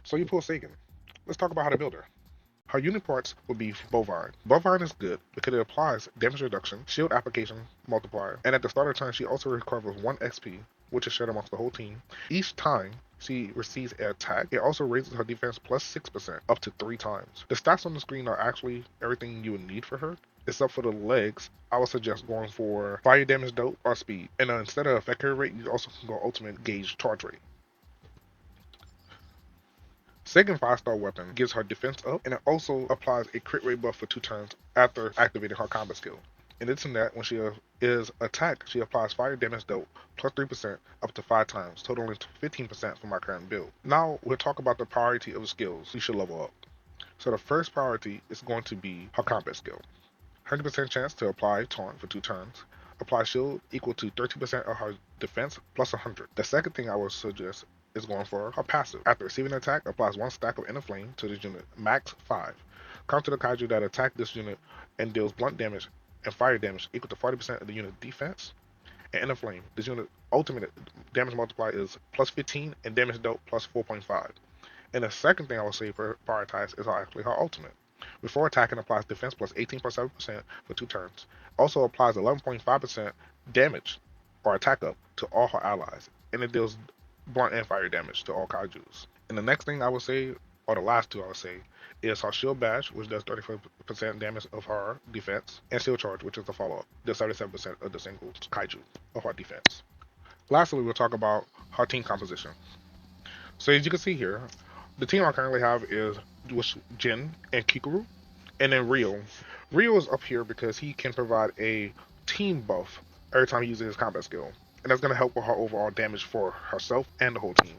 So you pull Sagan. Let's talk about how to build her. Her unit parts would be Bovine. Bovine is good because it applies damage reduction, shield application multiplier, and at the start of turn she also recovers 1 XP, which is shared amongst the whole team. Each time she receives an attack, it also raises her defense plus 6% up to 3 times. The stats on the screen are actually everything you would need for her, except for the legs. I would suggest going for fire damage dope or speed. And instead of effect rate, you also can go ultimate gauge charge rate. Second 5-star weapon gives her defense up, and it also applies a crit rate buff for 2 turns after activating her combat skill. In addition to that, when she is attacked, she applies fire damage dealt plus 3% up to 5 times, totaling 15% for my current build. Now we'll talk about the priority of the skills you should level up. So the first priority is going to be her combat skill. 100% chance to apply taunt for 2 turns. Apply shield equal to 30% of her defense plus 100. The second thing I would suggest is going for her passive. After receiving an attack, applies 1 stack of inner flame to this unit, max 5. Counter the kaiju that attack this unit and deals blunt damage and fire damage equal to 40% of the unit defense. And inner flame, this unit ultimate damage multiplier is plus 15 and damage dealt plus 4.5. And the second thing I would say for prioritize is actually her ultimate. Before attacking, applies defense plus 18.7% for 2 turns. Also applies 11.5% damage or attack up to all her allies, and it deals blunt and fire damage to all kaijus. And the next thing I would say, or the last two I would say, is her shield bash, which does 35% damage of her defense, and shield charge, which is the follow-up, does 37% of the single kaiju of her defense. Lastly, we'll talk about her team composition. So as you can see here, the team I currently have is with Jin and Kikuru, and then Rio. Rio is up here because he can provide a team buff every time he uses his combat skill, and that's going to help with her overall damage for herself and the whole team.